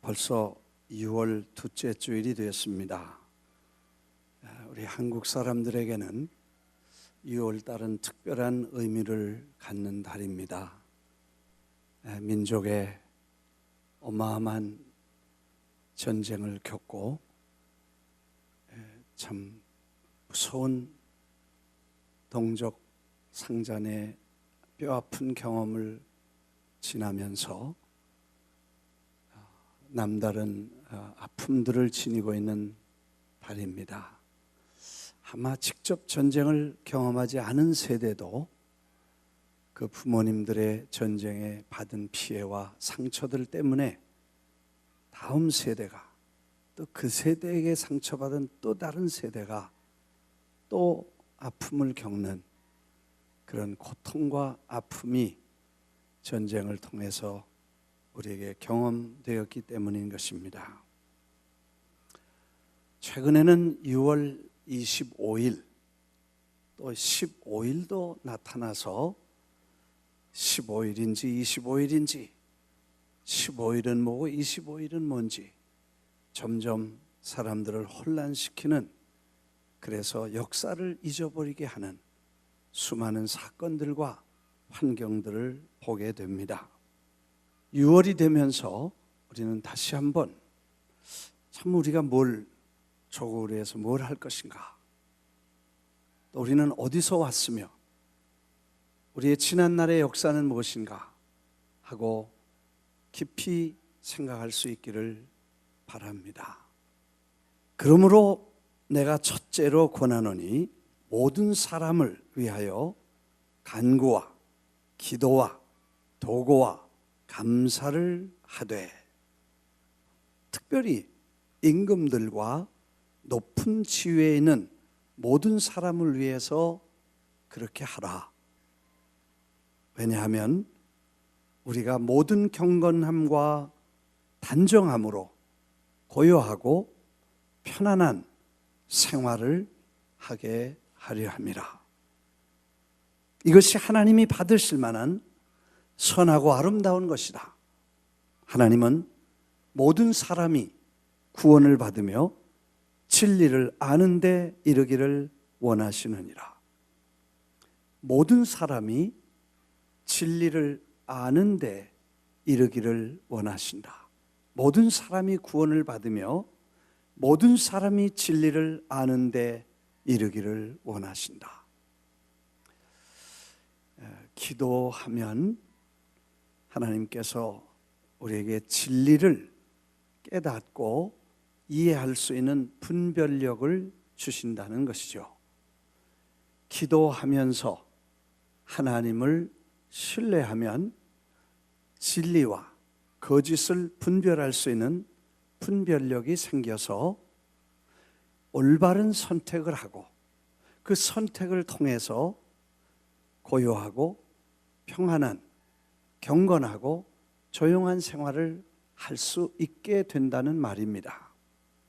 벌써 6월 둘째 주일이 되었습니다. 우리 한국 사람들에게는 6월 달은 특별한 의미를 갖는 달입니다. 민족의 어마어마한 전쟁을 겪고 참 무서운 동족 상잔의 뼈아픈 경험을 지나면서 남다른 아픔들을 지니고 있는 달입니다. 아마 직접 전쟁을 경험하지 않은 세대도 그 부모님들의 전쟁에 받은 피해와 상처들 때문에 다음 세대가 또 그 세대에게 상처받은 또 다른 세대가 또 아픔을 겪는 그런 고통과 아픔이 전쟁을 통해서 우리에게 경험되었기 때문인 것입니다. 최근에는 6월 25일 또 15일도 나타나서 15일인지 25일인지 15일은 뭐고 25일은 뭔지 점점 사람들을 혼란시키는, 그래서 역사를 잊어버리게 하는 수많은 사건들과 환경들을 보게 됩니다. 6월이 되면서 우리는 다시 한번 참 우리가 조국을 위해서 뭘 할 것인가, 또 우리는 어디서 왔으며 우리의 지난날의 역사는 무엇인가 하고 깊이 생각할 수 있기를 바랍니다. 그러므로 내가 첫째로 권하노니 모든 사람을 위하여 간구와 기도와 도고와 감사를 하되, 특별히 임금들과 높은 지위에 있는 모든 사람을 위해서 그렇게 하라. 왜냐하면 우리가 모든 경건함과 단정함으로 고요하고 편안한 생활을 하게 하려 함이라. 이것이 하나님이 받으실 만한 선하고 아름다운 것이다. 하나님은 모든 사람이 구원을 받으며 진리를 아는 데 이르기를 원하시느니라. 모든 사람이 진리를 아는 데 이르기를 원하신다. 모든 사람이 구원을 받으며 모든 사람이 진리를 아는 데 이르기를 원하신다. 기도하면 하나님께서 우리에게 진리를 깨닫고 이해할 수 있는 분별력을 주신다는 것이죠. 기도하면서 하나님을 신뢰하면 진리와 거짓을 분별할 수 있는 분별력이 생겨서 올바른 선택을 하고 그 선택을 통해서 고요하고 평안한, 경건하고 조용한 생활을 할 수 있게 된다는 말입니다.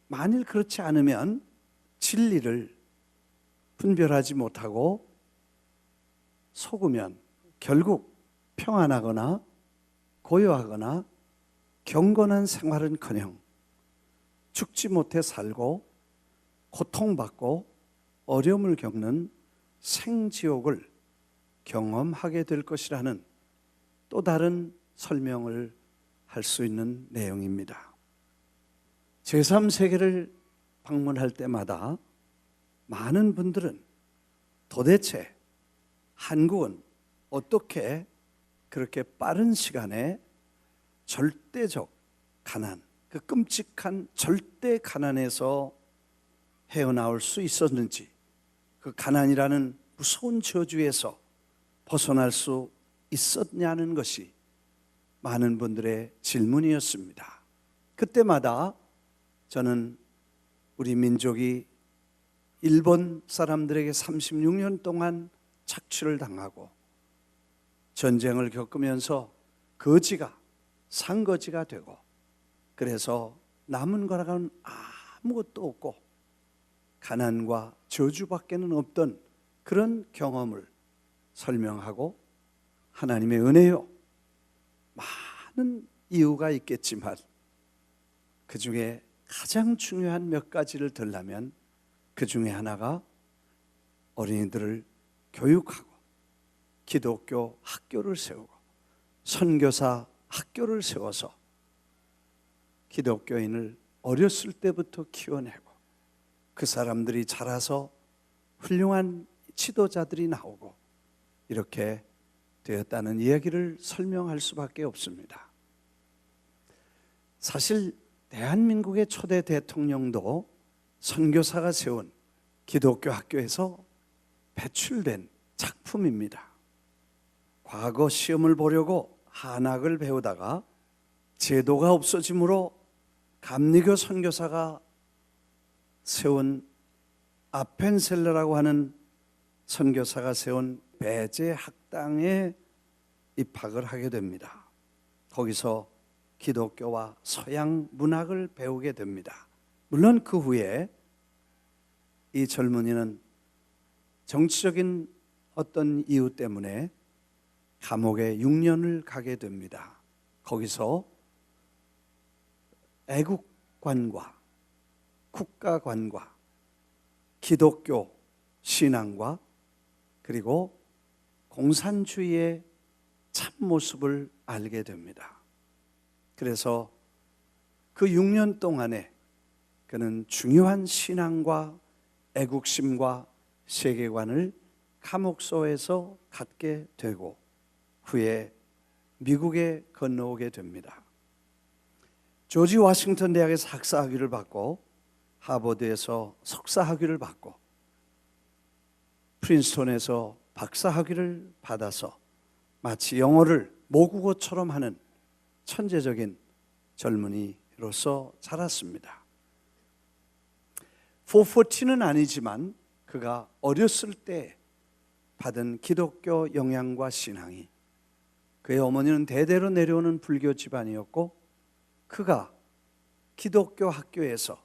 만일 그렇지 않으면 진리를 분별하지 못하고 속으면 결국 평안하거나 고요하거나 경건한 생활은커녕 죽지 못해 살고 고통받고 어려움을 겪는 생지옥을 경험하게 될 것이라는 또 다른 설명을 할 수 있는 내용입니다. 제3세계를 방문할 때마다 많은 분들은 도대체 한국은 어떻게 그렇게 빠른 시간에 절대적 가난, 그 끔찍한 절대 가난에서 헤어나올 수 있었는지, 그 가난이라는 무서운 저주에서 벗어날 수 있었냐는 것이 많은 분들의 질문이었습니다. 그때마다 저는 우리 민족이 일본 사람들에게 36년 동안 착취를 당하고 전쟁을 겪으면서 거지가 상거지가 되고, 그래서 남은 거라고는 아무것도 없고 가난과 저주밖에는 없던 그런 경험을 설명하고, 하나님의 은혜요, 많은 이유가 있겠지만 그 중에 가장 중요한 몇 가지를 들라면 그 중에 하나가 어린이들을 교육하고 기독교 학교를 세우고 선교사 학교를 세워서 기독교인을 어렸을 때부터 키워내고 그 사람들이 자라서 훌륭한 지도자들이 나오고 이렇게 되었다는 이야기를 설명할 수밖에 없습니다. 사실 대한민국의 초대 대통령도 선교사가 세운 기독교 학교에서 배출된 작품입니다. 과거 시험을 보려고 한학을 배우다가 제도가 없어지므로 감리교 선교사가 세운 아펜셀러라고 하는 선교사가 세운 배제 학당에 입학을 하게 됩니다. 거기서 기독교와 서양 문학을 배우게 됩니다. 물론 그 후에 이 젊은이는 정치적인 어떤 이유 때문에 감옥에 6년을 가게 됩니다. 거기서 애국관과 국가관과 기독교 신앙과 그리고 공산주의의 참모습을 알게 됩니다. 그래서 그 6년 동안에 그는 중요한 신앙과 애국심과 세계관을 감옥소에서 갖게 되고 후에 미국에 건너오게 됩니다. 조지 워싱턴 대학에서 학사학위를 받고 하버드에서 석사학위를 받고 프린스턴에서 박사학위를 받아서 마치 영어를 모국어처럼 하는 천재적인 젊은이로서 자랐습니다. 440는 아니지만 그가 어렸을 때 받은 기독교 영향과 신앙이 그의 어머니는 대대로 내려오는 불교 집안이었고 그가 기독교 학교에서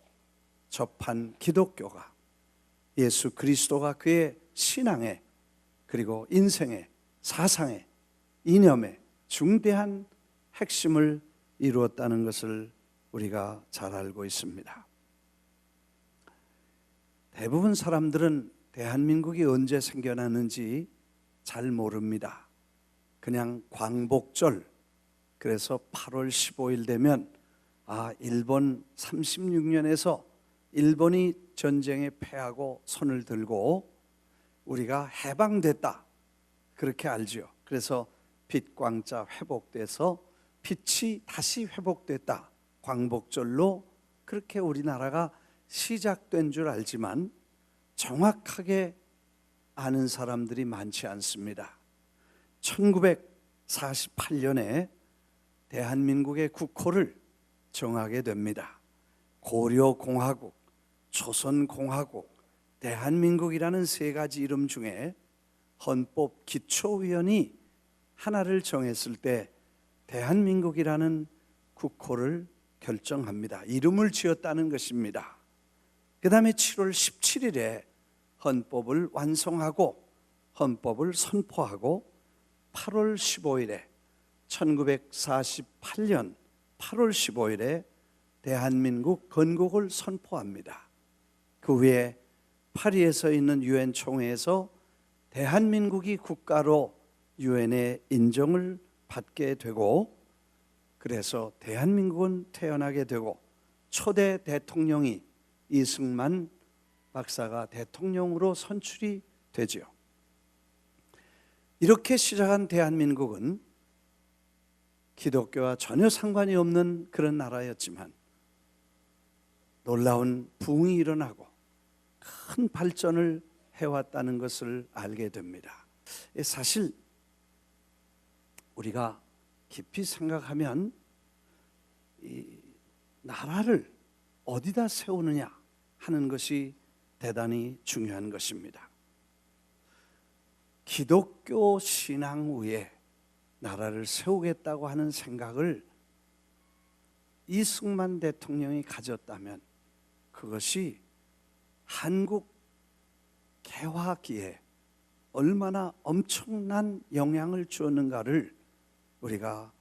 접한 기독교가 예수 그리스도가 그의 신앙에 그리고 인생의 사상의 이념의 중대한 핵심을 이루었다는 것을 우리가 잘 알고 있습니다. 대부분 사람들은 대한민국이 언제 생겨났는지 잘 모릅니다. 그냥 광복절, 그래서 8월 15일 되면 일본 36년에서 일본이 전쟁에 패하고 손을 들고 우리가 해방됐다 그렇게 알지요. 그래서 빛광자 회복돼서 빛이 다시 회복됐다, 광복절로 그렇게 우리나라가 시작된 줄 알지만 정확하게 아는 사람들이 많지 않습니다. 1948년에 대한민국의 국호를 정하게 됩니다. 고려공화국, 조선공화국, 대한민국이라는 세 가지 이름 중에 헌법 기초위원이 하나를 정했을 때 대한민국이라는 국호를 결정합니다. 이름을 지었다는 것입니다. 그 다음에 7월 17일에 헌법을 완성하고 헌법을 선포하고 8월 15일에 1948년 8월 15일에 대한민국 건국을 선포합니다. 그 후에 파리에서 있는 유엔 총회에서 대한민국이 국가로 유엔의 인정을 받게 되고 그래서 대한민국은 태어나게 되고 초대 대통령이 이승만 박사가 대통령으로 선출이 되지요. 이렇게 시작한 대한민국은 기독교와 전혀 상관이 없는 그런 나라였지만 놀라운 부흥이 일어나고 큰 발전을 해왔다는 것을 알게 됩니다. 사실 우리가 깊이 생각하면 이 나라를 어디다 세우느냐 하는 것이 대단히 중요한 것입니다. 기독교 신앙 위에 나라를 세우겠다고 하는 생각을 이승만 대통령이 가졌다면 그것이 한국 개화기에 얼마나 엄청난 영향을 주었는가를 우리가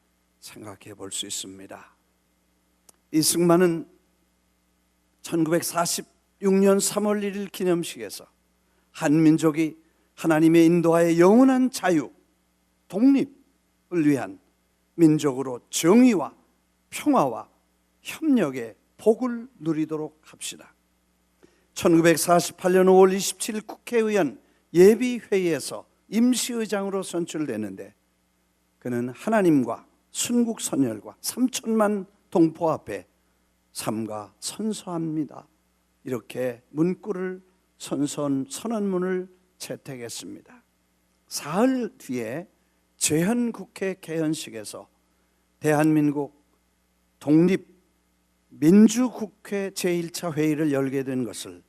생각해 볼 수 있습니다. 이승만은 1946년 3월 1일 기념식에서 한민족이 하나님의 인도하에 영원한 자유, 독립을 위한 민족으로 정의와 평화와 협력의 복을 누리도록 합시다. 1948년 5월 27일 국회의원 예비회의에서 임시의장으로 선출됐는데 그는 하나님과 순국선열과 3천만 동포 앞에 삼가 선서합니다. 이렇게 문구를 선언문을 채택했습니다. 사흘 뒤에 재헌국회 개헌식에서 대한민국 독립민주국회 제1차 회의를 열게 된 것을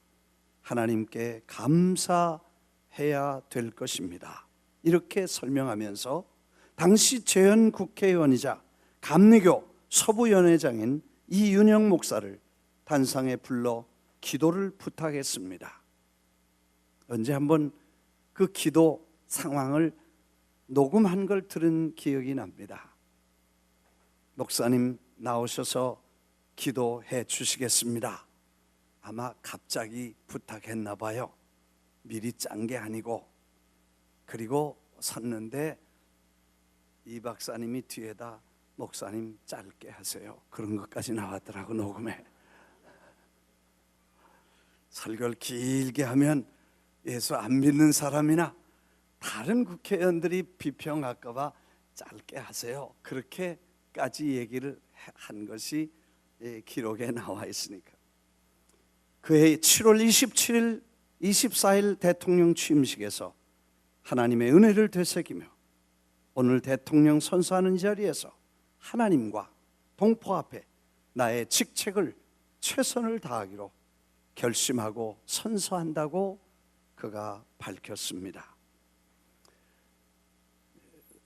하나님께 감사해야 될 것입니다. 이렇게 설명하면서 당시 재헌국회의원이자 감리교 서부연회장인 이윤영 목사를 단상에 불러 기도를 부탁했습니다. 언제 한번 그 기도 상황을 녹음한 걸 들은 기억이 납니다. 목사님 나오셔서 기도해 주시겠습니다. 아마 갑자기 부탁했나 봐요. 미리 짠 게 아니고. 그리고 섰는데 이 박사님이 뒤에다 목사님 짧게 하세요. 그런 것까지 나왔더라고 녹음에. 설교를 길게 하면 예수 안 믿는 사람이나 다른 국회의원들이 비평할까 봐 짧게 하세요. 그렇게까지 얘기를 한 것이 기록에 나와 있으니까. 그해 7월 27일, 24일 대통령 취임식에서 하나님의 은혜를 되새기며 오늘 대통령 선서하는 자리에서 하나님과 동포 앞에 나의 직책을 최선을 다하기로 결심하고 선서한다고 그가 밝혔습니다.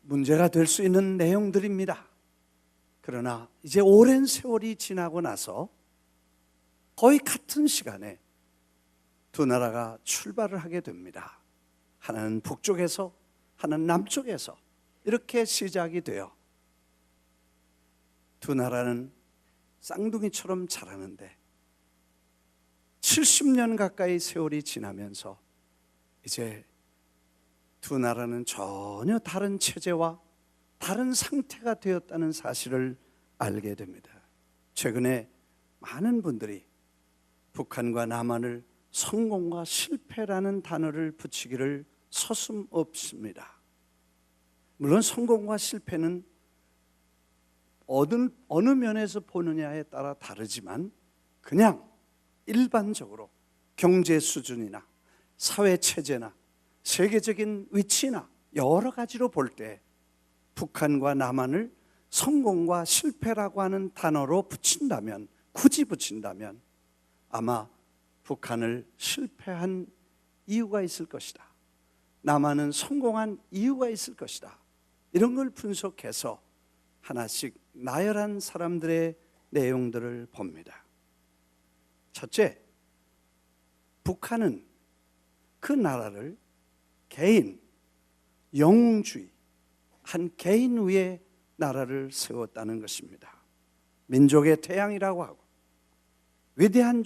문제가 될 수 있는 내용들입니다. 그러나 이제 오랜 세월이 지나고 나서 거의 같은 시간에 두 나라가 출발을 하게 됩니다. 하나는 북쪽에서 하나는 남쪽에서 이렇게 시작이 돼요. 두 나라는 쌍둥이처럼 자라는데 70년 가까이 세월이 지나면서 이제 두 나라는 전혀 다른 체제와 다른 상태가 되었다는 사실을 알게 됩니다. 최근에 많은 분들이 북한과 남한을 성공과 실패라는 단어를 붙이기를 서슴없습니다. 물론 성공과 실패는 어느 면에서 보느냐에 따라 다르지만 그냥 일반적으로 경제 수준이나 사회 체제나 세계적인 위치나 여러 가지로 볼 때 북한과 남한을 성공과 실패라고 하는 단어로 붙인다면, 굳이 붙인다면 아마 북한을 실패한 이유가 있을 것이다. 남한은 성공한 이유가 있을 것이다. 이런 걸 분석해서 하나씩 나열한 사람들의 내용들을 봅니다. 첫째, 북한은 그 나라를 개인, 영웅주의, 한 개인 위에 나라를 세웠다는 것입니다. 민족의 태양이라고 하고 위대한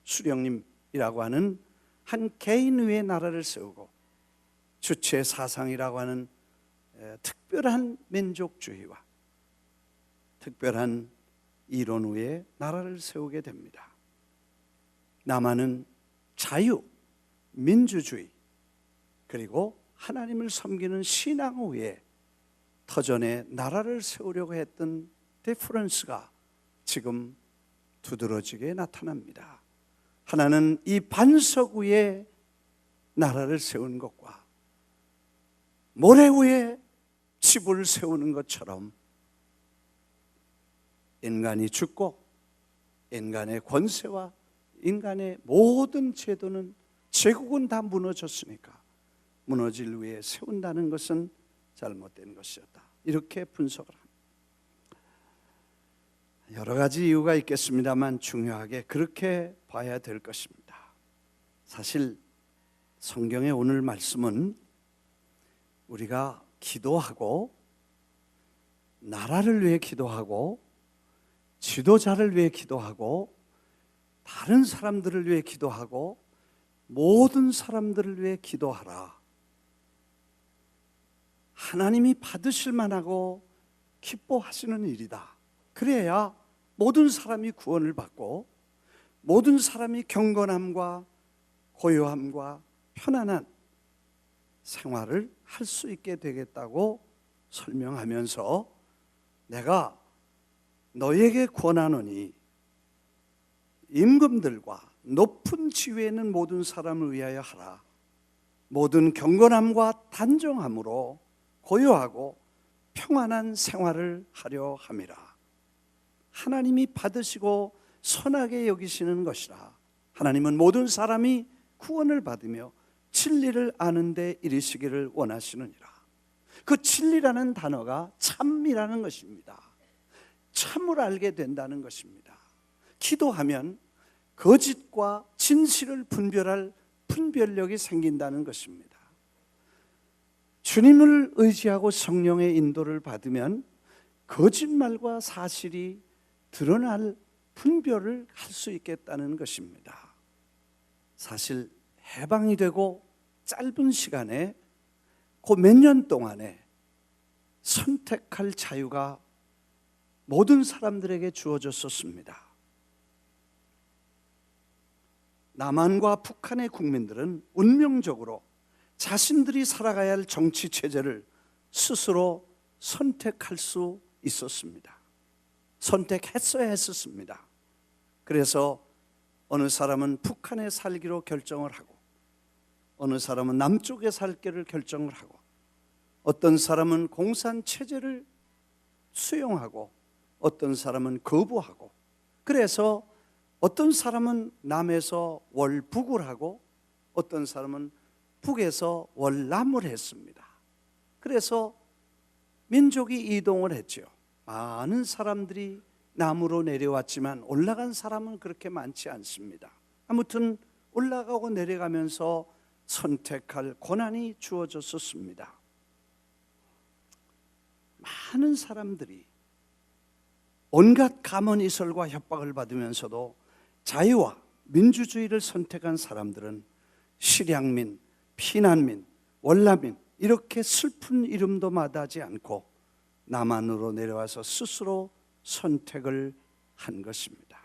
수령님이라고 하는 한 개인 위에 나라를 세우고 주체 사상이라고 하는 특별한 민족주의와 특별한 이론 위에 나라를 세우게 됩니다. 남한은 자유, 민주주의, 그리고 하나님을 섬기는 신앙 위에 터전에 나라를 세우려고 했던 디퍼런스가 지금 두드러지게 나타납니다. 하나는 이 반석 위에 나라를 세운 것과 모래 위에 집을 세우는 것처럼 인간이 죽고 인간의 권세와 인간의 모든 제도는 제국은 다 무너졌으니까 무너질 위에 세운다는 것은 잘못된 것이었다. 이렇게 분석을 합니다. 여러 가지 이유가 있겠습니다만 중요하게 그렇게 봐야 될 것입니다. 사실 성경의 오늘 말씀은 우리가 기도하고 나라를 위해 기도하고 지도자를 위해 기도하고 다른 사람들을 위해 기도하고 모든 사람들을 위해 기도하라. 하나님이 받으실 만하고 기뻐하시는 일이다. 그래야 모든 사람이 구원을 받고 모든 사람이 경건함과 고요함과 편안한 생활을 할 수 있게 되겠다고 설명하면서 내가 너에게 권하노니 임금들과 높은 지위에 있는 모든 사람을 위하여 하라. 모든 경건함과 단정함으로 고요하고 평안한 생활을 하려 함이라. 하나님이 받으시고 선하게 여기시는 것이라. 하나님은 모든 사람이 구원을 받으며 진리를 아는 데 이르시기를 원하시느니라. 그 진리라는 단어가 참이라는 것입니다. 참을 알게 된다는 것입니다. 기도하면 거짓과 진실을 분별할 분별력이 생긴다는 것입니다. 주님을 의지하고 성령의 인도를 받으면 거짓말과 사실이 드러날 분별을 할 수 있겠다는 것입니다. 사실 해방이 되고 짧은 시간에 그 몇 년 동안에 선택할 자유가 모든 사람들에게 주어졌었습니다. 남한과 북한의 국민들은 운명적으로 자신들이 살아가야 할 정치 체제를 스스로 선택할 수 있었습니다. 선택했어야 했었습니다. 그래서 어느 사람은 북한에 살기로 결정을 하고 어느 사람은 남쪽에 살기를 결정을 하고 어떤 사람은 공산 체제를 수용하고 어떤 사람은 거부하고 그래서 어떤 사람은 남에서 월북을 하고 어떤 사람은 북에서 월남을 했습니다. 그래서 민족이 이동을 했죠. 많은 사람들이 남으로 내려왔지만 올라간 사람은 그렇게 많지 않습니다. 아무튼 올라가고 내려가면서 선택할 권한이 주어졌었습니다. 많은 사람들이 온갖 가문이설과 협박을 받으면서도 자유와 민주주의를 선택한 사람들은 실향민, 피난민, 월남민 이렇게 슬픈 이름도 마다하지 않고 남한으로 내려와서 스스로 선택을 한 것입니다.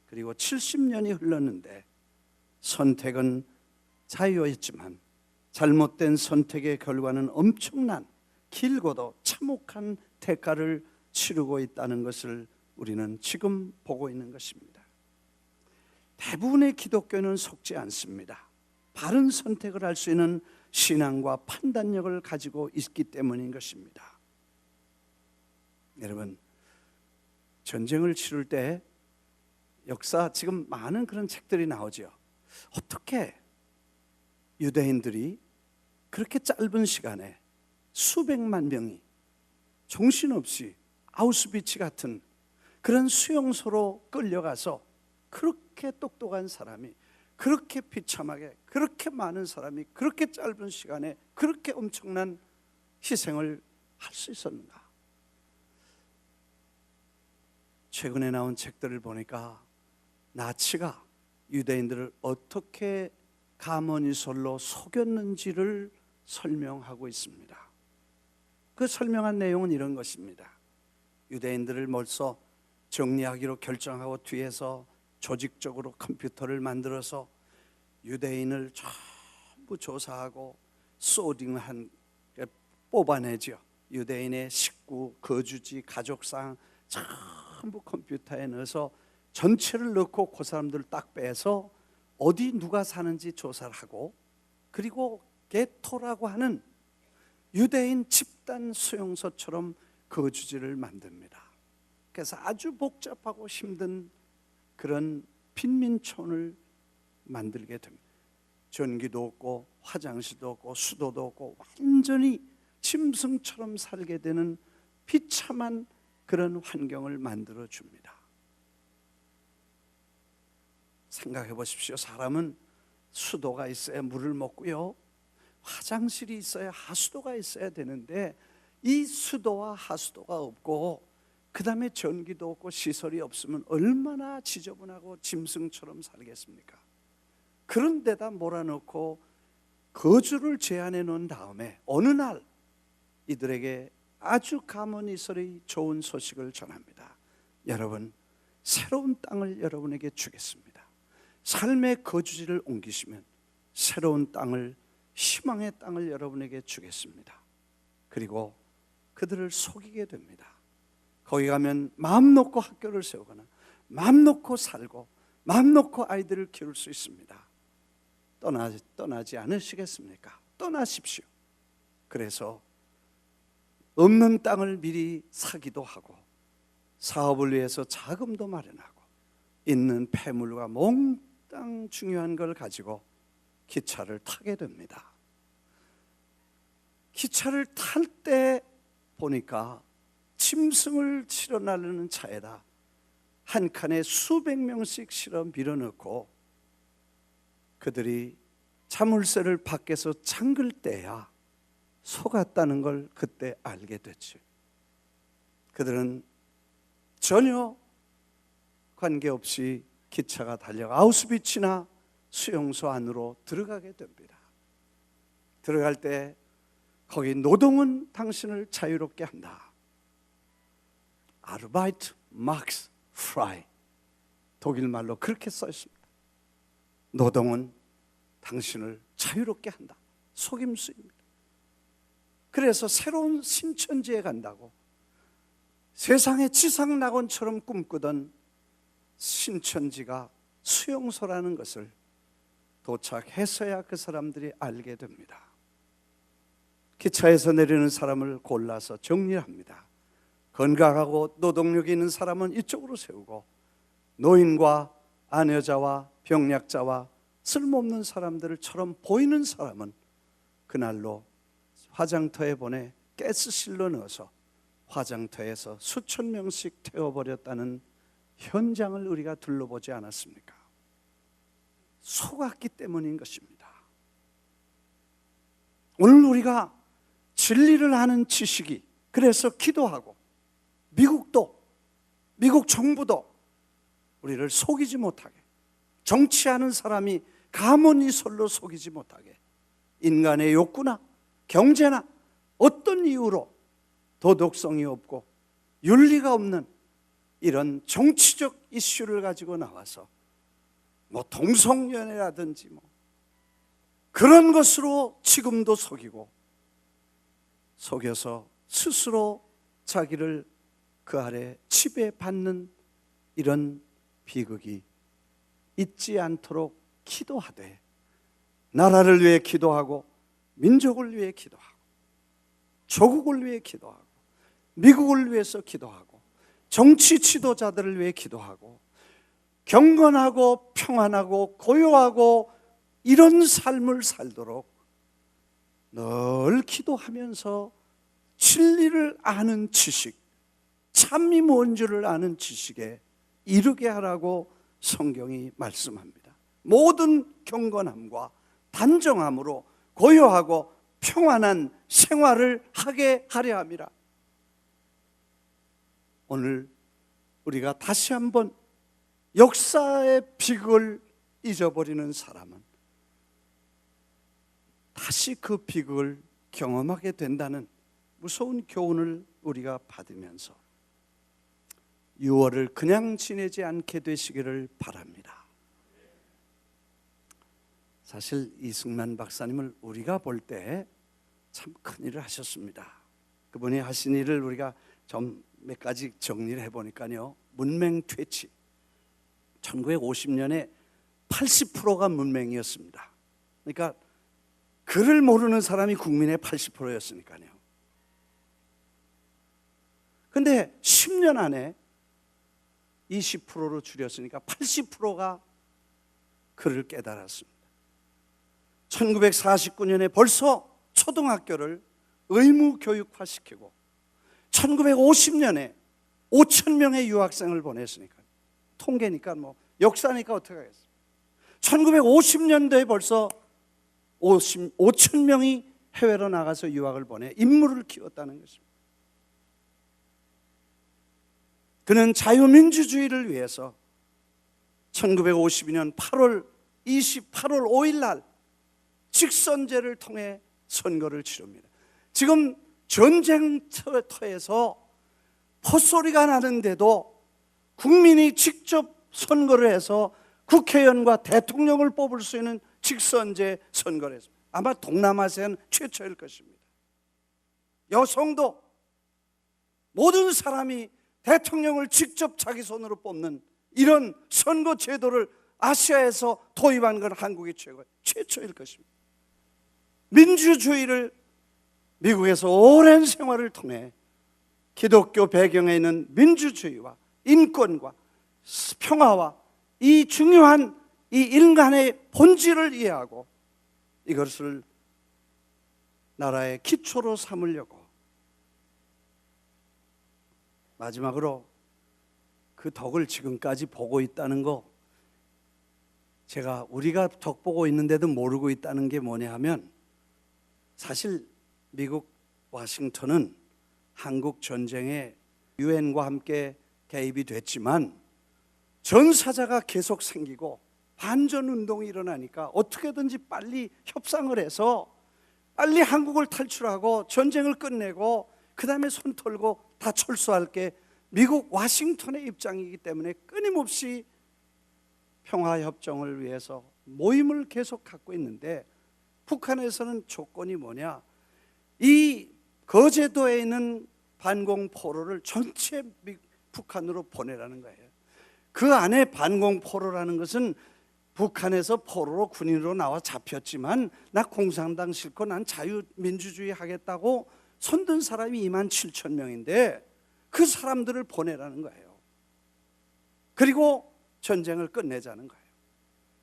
그리고 70년이 흘렀는데 선택은 자유였지만 잘못된 선택의 결과는 엄청난 길고도 참혹한 대가를 치르고 있다는 것을 우리는 지금 보고 있는 것입니다. 대부분의 기독교는 속지 않습니다. 바른 선택을 할 수 있는 신앙과 판단력을 가지고 있기 때문인 것입니다. 여러분, 전쟁을 치를 때 역사 지금 많은 그런 책들이 나오죠. 어떻게 유대인들이 그렇게 짧은 시간에 수백만 명이 정신없이 아우슈비츠 같은 그런 수용소로 끌려가서 그렇게 똑똑한 사람이 그렇게 비참하게 그렇게 많은 사람이 그렇게 짧은 시간에 그렇게 엄청난 희생을 할 수 있었는가? 최근에 나온 책들을 보니까 나치가 유대인들을 어떻게 가문이설로 속였는지를 설명하고 있습니다. 그 설명한 내용은 이런 것입니다. 유대인들을 벌써 정리하기로 결정하고 뒤에서 조직적으로 컴퓨터를 만들어서 유대인을 전부 조사하고 소딩한 뽑아내죠. 유대인의 식구, 거주지, 가족상 전부 컴퓨터에 넣어서 전체를 넣고 그 사람들을 딱 빼서 어디 누가 사는지 조사를 하고 그리고 게토라고 하는 유대인 집단 수용소처럼 거주지를 만듭니다. 그래서 아주 복잡하고 힘든 그런 빈민촌을 만들게 됩니다. 전기도 없고 화장실도 없고 수도도 없고 완전히 짐승처럼 살게 되는 비참한 그런 환경을 만들어 줍니다. 생각해 보십시오. 사람은 수도가 있어야 물을 먹고요, 화장실이 있어야 하수도가 있어야 되는데 이 수도와 하수도가 없고 그 다음에 전기도 없고 시설이 없으면 얼마나 지저분하고 짐승처럼 살겠습니까? 그런 데다 몰아넣고 거주를 제한해 놓은 다음에 어느 날 이들에게 아주 가문이설이 좋은 소식을 전합니다. 여러분, 새로운 땅을 여러분에게 주겠습니다. 삶의 거주지를 옮기시면 새로운 땅을, 희망의 땅을 여러분에게 주겠습니다. 그리고 그들을 속이게 됩니다. 거기 가면 마음 놓고 학교를 세우거나 마음 놓고 살고 마음 놓고 아이들을 키울 수 있습니다. 떠나지 않으시겠습니까? 떠나십시오. 그래서 없는 땅을 미리 사기도 하고 사업을 위해서 자금도 마련하고 있는 폐물과 몽땅 중요한 걸 가지고 기차를 타게 됩니다. 기차를 탈 때 보니까 짐승을 실어 나르는 차에다 한 칸에 수백 명씩 실어 밀어넣고 그들이 자물쇠를 밖에서 잠글 때야 속았다는 걸 그때 알게 됐죠. 그들은 전혀 관계없이 기차가 달려 아우슈비츠나 수용소 안으로 들어가게 됩니다. 들어갈 때 거기 노동은 당신을 자유롭게 한다. Arbeit macht frei. 독일 말로 그렇게 써 있습니다. 노동은 당신을 자유롭게 한다. 속임수입니다. 그래서 새로운 신천지에 간다고 세상의 지상낙원처럼 꿈꾸던 신천지가 수용소라는 것을 도착해서야 그 사람들이 알게 됩니다. 기차에서 내리는 사람을 골라서 정리합니다. 건강하고 노동력이 있는 사람은 이쪽으로 세우고 노인과 아녀자와 병약자와 쓸모없는 사람들처럼 보이는 사람은 그날로 화장터에 보내 가스실로 넣어서 화장터에서 수천 명씩 태워버렸다는 현장을 우리가 둘러보지 않았습니까? 속았기 때문인 것입니다. 오늘 우리가 진리를 아는 지식이, 그래서 기도하고 미국 정부도 우리를 속이지 못하게, 정치하는 사람이 가문이설로 속이지 못하게, 인간의 욕구나 경제나 어떤 이유로 도덕성이 없고 윤리가 없는 이런 정치적 이슈를 가지고 나와서 동성연애라든지 그런 것으로 지금도 속여서 스스로 자기를 그 아래 지배받는 이런 비극이 있지 않도록 기도하되, 나라를 위해 기도하고 민족을 위해 기도하고 조국을 위해 기도하고 미국을 위해서 기도하고 정치 지도자들을 위해 기도하고 경건하고 평안하고 고요하고 이런 삶을 살도록 늘 기도하면서 진리를 아는 지식, 참이 뭔 줄을 아는 지식에 이르게 하라고 성경이 말씀합니다. 모든 경건함과 단정함으로 고요하고 평안한 생활을 하게 하려 함이라. 오늘 우리가 다시 한번 역사의 비극을 잊어버리는 사람은 다시 그 비극을 경험하게 된다는 무서운 교훈을 우리가 받으면서 6월을 그냥 지내지 않게 되시기를 바랍니다. 사실 이승만 박사님을 우리가 볼 때 참 큰일을 하셨습니다. 그분이 하신 일을 우리가 좀 몇 가지 정리를 해보니까요, 문맹 퇴치, 1950년에 80%가 문맹이었습니다. 그러니까 글을 모르는 사람이 국민의 80%였으니까요. 근데 10년 안에 20%로 줄였으니까 80%가 글을 깨달았습니다. 1949년에 벌써 초등학교를 의무 교육화시키고 1950년에 5천 명의 유학생을 보냈으니까, 통계니까 역사니까 어떻게 하겠어요. 1950년도에 벌써 5천 명이 해외로 나가서 유학을 보내 인물을 키웠다는 것입니다. 그는 자유민주주의를 위해서 1952년 8월 5일 날 직선제를 통해 선거를 치릅니다. 지금 전쟁터에서 헛소리가 나는데도 국민이 직접 선거를 해서 국회의원과 대통령을 뽑을 수 있는 직선제 선거를 했습니다. 아마 동남아시아는 최초일 것입니다. 여성도 모든 사람이 대통령을 직접 자기 손으로 뽑는 이런 선거 제도를 아시아에서 도입한 건 한국이 최초일 것입니다. 민주주의를 미국에서 오랜 생활을 통해 기독교 배경에 있는 민주주의와 인권과 평화와 이 중요한 이 인간의 본질을 이해하고 이것을 나라의 기초로 삼으려고 마지막으로 그 덕을 지금까지 보고 있다는 거, 우리가 덕 보고 있는데도 모르고 있다는 게 뭐냐 하면, 사실 미국 워싱턴은 한국 전쟁에 유엔과 함께 개입이 됐지만 전사자가 계속 생기고 반전운동이 일어나니까 어떻게든지 빨리 협상을 해서 빨리 한국을 탈출하고 전쟁을 끝내고 그 다음에 손 털고 다 철수할 게 미국 워싱턴의 입장이기 때문에 끊임없이 평화협정을 위해서 모임을 계속 갖고 있는데, 북한에서는 조건이 뭐냐, 이 거제도에 있는 반공포로를 전체 북한으로 보내라는 거예요. 그 안에 반공포로라는 것은 북한에서 포로로 군인으로 나와 잡혔지만 나 공산당 싫고 난 자유민주주의 하겠다고 손든 사람이 27,000명인데 그 사람들을 보내라는 거예요. 그리고 전쟁을 끝내자는 거예요.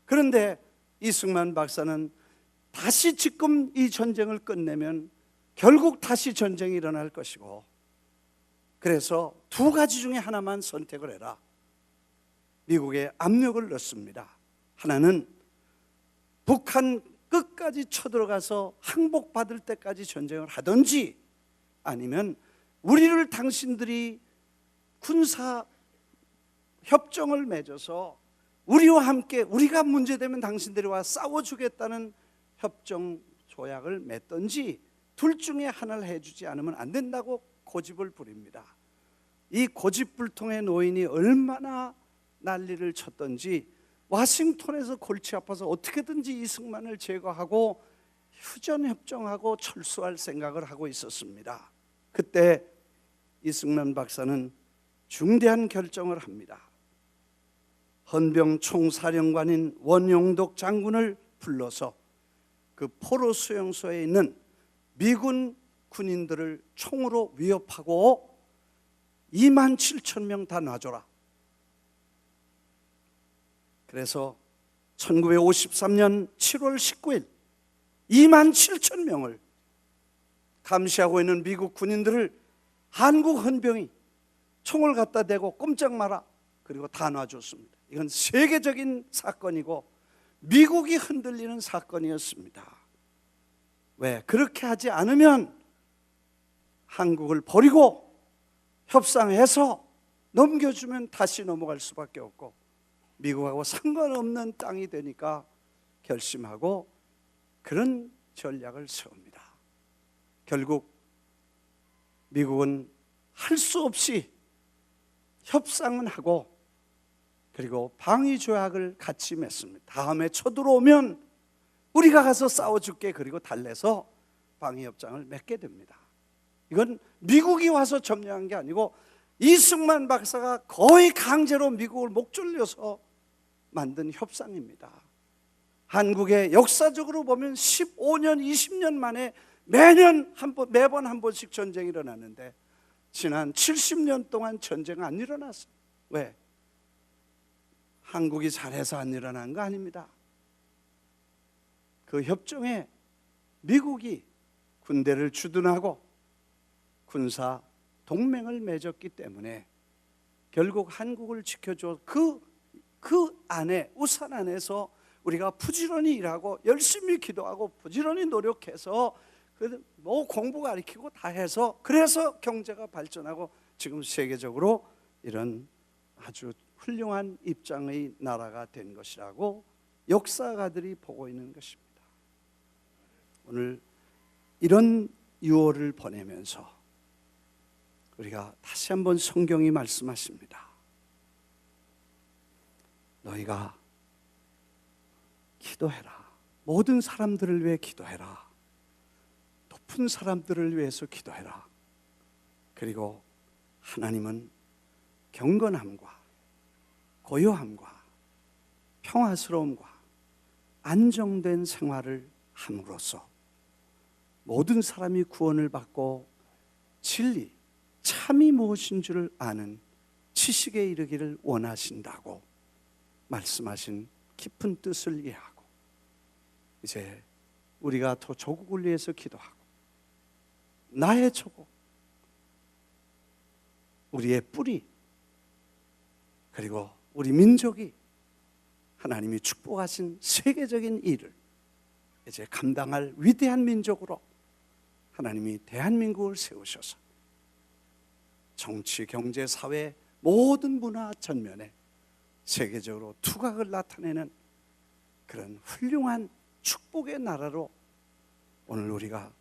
그런데 이승만 박사는 다시 지금 이 전쟁을 끝내면 결국 다시 전쟁이 일어날 것이고, 그래서 두 가지 중에 하나만 선택을 해라, 미국에 압력을 넣습니다. 하나는 북한 끝까지 쳐들어가서 항복받을 때까지 전쟁을 하든지, 아니면 우리를 당신들이 군사 협정을 맺어서 우리와 함께, 우리가 문제되면 당신들이 와 싸워주겠다는 협정 조약을 맺든지 둘 중에 하나를 해주지 않으면 안 된다고 고집을 부립니다. 이 고집불통의 노인이 얼마나 난리를 쳤던지 워싱턴에서 골치 아파서 어떻게든지 이승만을 제거하고 휴전협정하고 철수할 생각을 하고 있었습니다. 그때 이승만 박사는 중대한 결정을 합니다. 헌병 총사령관인 원용덕 장군을 불러서 그 포로 수용소에 있는 미군 군인들을 총으로 위협하고 27,000명 다 놔줘라. 그래서 1953년 7월 19일 27,000명을 감시하고 있는 미국 군인들을 한국 헌병이 총을 갖다 대고 꼼짝 마라, 그리고 다 놔줬습니다. 이건 세계적인 사건이고 미국이 흔들리는 사건이었습니다. 왜? 그렇게 하지 않으면 한국을 버리고 협상해서 넘겨주면 다시 넘어갈 수밖에 없고 미국하고 상관없는 땅이 되니까 결심하고 그런 전략을 세웁니다. 결국 미국은 할 수 없이 협상은 하고 그리고 방위 조약을 같이 맺습니다. 다음에 쳐들어오면 우리가 가서 싸워줄게, 그리고 달래서 방위 협정을 맺게 됩니다. 이건 미국이 와서 점령한 게 아니고 이승만 박사가 거의 강제로 미국을 목졸려서 만든 협상입니다. 한국의 역사적으로 보면 15년, 20년 만에 매번 한 번씩 전쟁이 일어났는데 지난 70년 동안 전쟁 안 일어났어요. 왜? 한국이 잘해서 안 일어난 거 아닙니다. 그 협정에 미국이 군대를 주둔하고 군사 동맹을 맺었기 때문에 결국 한국을 지켜줘 그 안에, 우산 안에서 우리가 부지런히 일하고 열심히 기도하고 부지런히 노력해서 뭐 공부 가르치고 다 해서 그래서 경제가 발전하고 지금 세계적으로 이런 아주 훌륭한 입장의 나라가 된 것이라고 역사가들이 보고 있는 것입니다. 오늘 이런 유월을 보내면서 우리가 다시 한번 성경이 말씀하십니다. 너희가 기도해라. 모든 사람들을 위해 기도해라. 높은 사람들을 위해서 기도해라. 그리고 하나님은 경건함과 고요함과 평화스러움과 안정된 생활을 함으로써 모든 사람이 구원을 받고 진리, 참이 무엇인 줄 아는 지식에 이르기를 원하신다고 말씀하신 깊은 뜻을 이해하고 이제 우리가 더 조국을 위해서 기도하고 나의 조국, 우리의 뿌리, 그리고 우리 민족이 하나님이 축복하신 세계적인 일을 이제 감당할 위대한 민족으로 하나님이 대한민국을 세우셔서 정치, 경제, 사회 모든 문화 전면에 세계적으로 두각을 나타내는 그런 훌륭한 축복의 나라로 오늘 우리가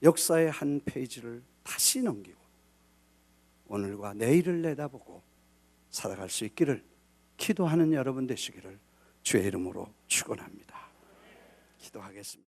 역사의 한 페이지를 다시 넘기고 오늘과 내일을 내다보고 살아갈 수 있기를 기도하는 여러분 되시기를 주의 이름으로 축원합니다. 기도하겠습니다.